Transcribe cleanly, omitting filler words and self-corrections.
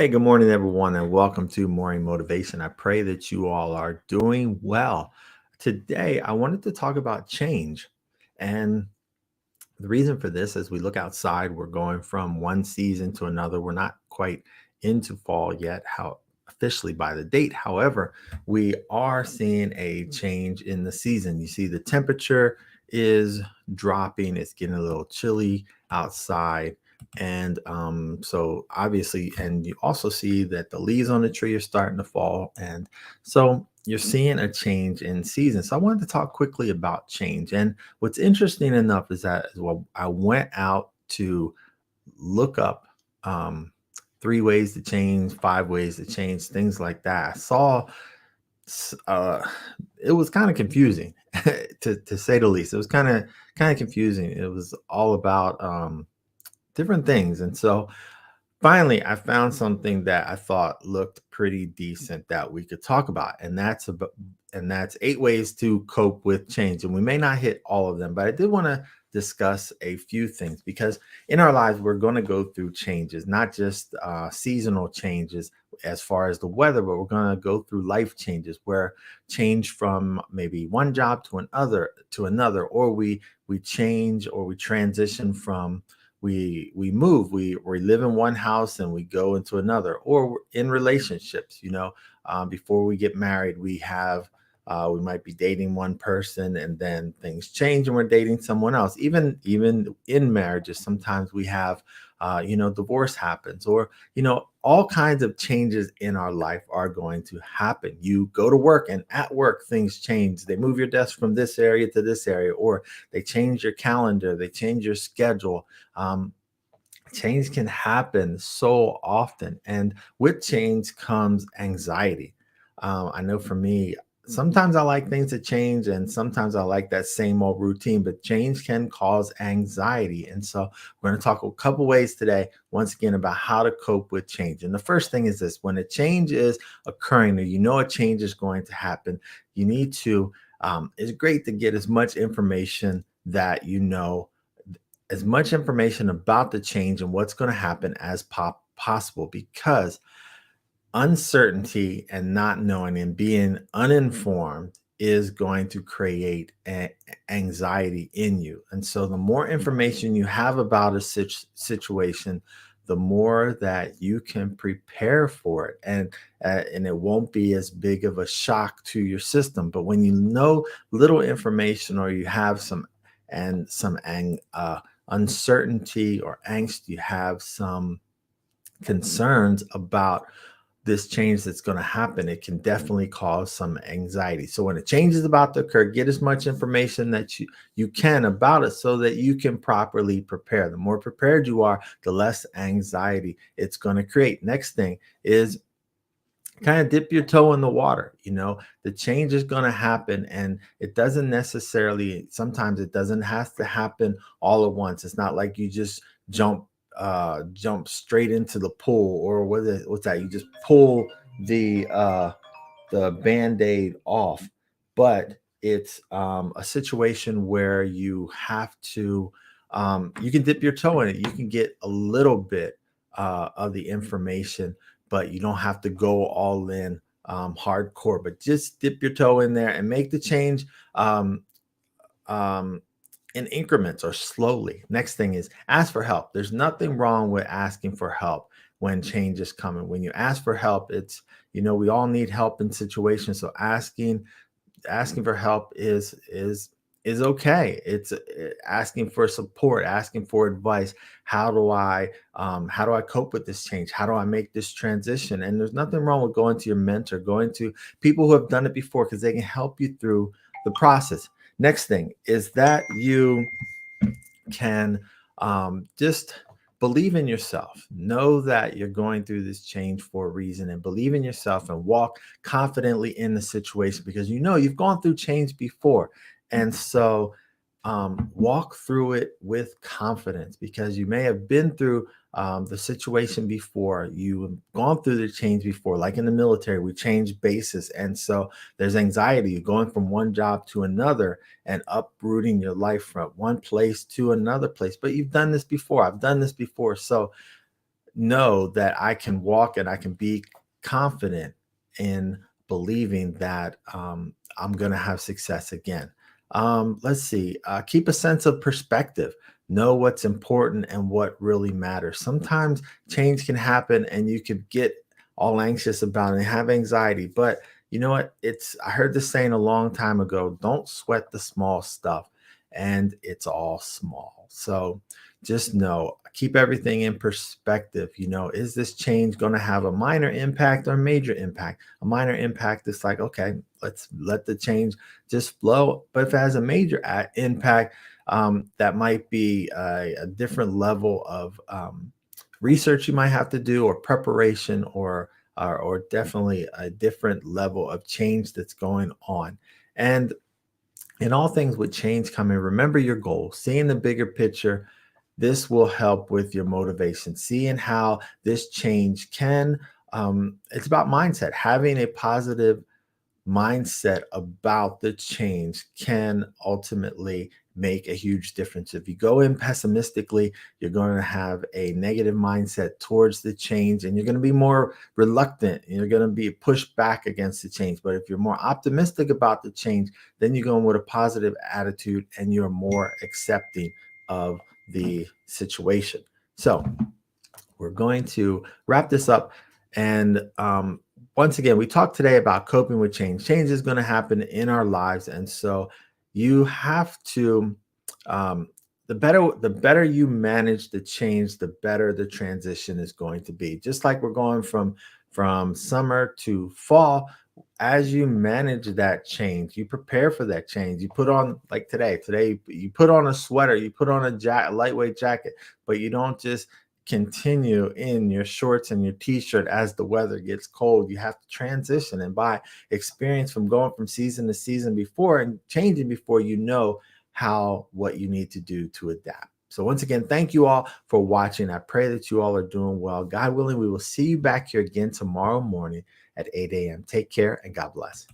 Hey, good morning, everyone, and welcome to Morning Motivation. I pray that you all are doing well. Today, I wanted to talk about change. And the reason for this, as we look outside, we're going from one season to another. We're not quite into fall yet, how officially by the date. However, we are seeing a change in the season. You see, the temperature is dropping, it's getting a little chilly outside. And so obviously, and you also see that the leaves on the tree are starting to fall. And so you're seeing a change in season. So I wanted to talk quickly about change. And what's interesting enough is that as well, I went out to look up um, 3 ways to change, 5 ways to change, things like that. I saw s- uh, it was kind of confusing to say the least. It was kind of confusing. It was all about different things, and so finally, I found something that I thought looked pretty decent that we could talk about, and that's 8 ways to cope with change. And we may not hit all of them, but I did want to discuss a few things because in our lives we're going to go through changes, not just seasonal changes as far as the weather, but we're going to go through life changes where change from maybe one job to another, or we change or we transition from we move we live in one house and we go into another, or we're in relationships, before we get married we might be dating one person and then things change and we're dating someone else. Even in marriages sometimes we have divorce happens, or all kinds of changes in our life are going to happen. You go to work and at work things change. They move your desk from this area to this area, or they change your calendar, they change your schedule. Change can happen so often, and with change comes anxiety. I know for me, sometimes I like things to change, and sometimes I like that same old routine, but change can cause anxiety. And so, we're going to talk a couple ways today, once again, about how to cope with change. And the first thing is this: when a change is occurring, or a change is going to happen, you need to, it's great to get as much information that as much information about the change and what's going to happen as possible, because uncertainty and not knowing and being uninformed is going to create anxiety in you. And so the more information you have about a situation, the more that you can prepare for it, and it won't be as big of a shock to your system. But when you know little information, or you have some uncertainty or angst, you have some concerns about this change that's going to happen, it can definitely cause some anxiety. So when a change is about to occur, get as much information that you can about it so that you can properly prepare. The more prepared you are, the less anxiety it's going to create. Next thing is kind of dip your toe in the water. The change is going to happen, and it doesn't necessarily, sometimes it doesn't have to happen all at once. It's not like you just jump straight into the pool, or what's that, you just pull the band-aid off. But it's a situation where you have to, you can dip your toe in it, you can get a little bit of the information, but you don't have to go all in hardcore, but just dip your toe in there and make the change um, um, in increments or slowly. Next thing is ask for help. There's nothing wrong with asking for help when change is coming. When you ask for help, we all need help in situations. So asking for help is okay. It's asking for support, asking for advice. How do I cope with this change? How do I make this transition? And there's nothing wrong with going to your mentor, going to people who have done it before, because they can help you through the process. Next thing is that you can just believe in yourself. Know that you're going through this change for a reason, and believe in yourself and walk confidently in the situation, because you've gone through change before. And so walk through it with confidence, because you may have been through the situation before. You've gone through the change before, like in the military, we change bases. And so there's anxiety. You're going from one job to another and uprooting your life from one place to another place. But you've done this before. I've done this before. So know that I can walk and I can be confident in believing that I'm going to have success again. Let's see. Keep a sense of perspective. Know what's important and what really matters. Sometimes change can happen and you could get all anxious about it and have anxiety. But you know what? I heard this saying a long time ago, don't sweat the small stuff. And it's all small. So just know, keep everything in perspective. Is this change going to have a minor impact or major impact? A minor impact is like, okay, let's let the change just flow. But if it has a major impact, that might be a different level of research you might have to do, or preparation, or definitely a different level of change that's going on. And in all things with change coming, remember your goal, seeing the bigger picture. This will help with your motivation, seeing how this change can. It's about mindset. Having a positive mindset about the change can ultimately make a huge difference. If you go in pessimistically, you're going to have a negative mindset towards the change, and you're going to be more reluctant, and you're going to be pushed back against the change. But if you're more optimistic about the change, then you're going with a positive attitude and you're more accepting of the situation. So we're going to wrap this up. And once again, we talked today about coping with change. Change is going to happen in our lives. And so you have to, the better you manage the change, the better the transition is going to be. Just like we're going from summer to fall, as you manage that change, you prepare for that change. You put on, like today you put on a sweater, you put on a lightweight jacket, but you don't just continue in your shorts and your t-shirt as the weather gets cold. You have to transition, and by experience from going from season to season before and changing before, what you need to do to adapt. So once again, thank you all for watching. I pray that you all are doing well. God willing, we will see you back here again tomorrow morning at 8 a.m. Take care and God bless.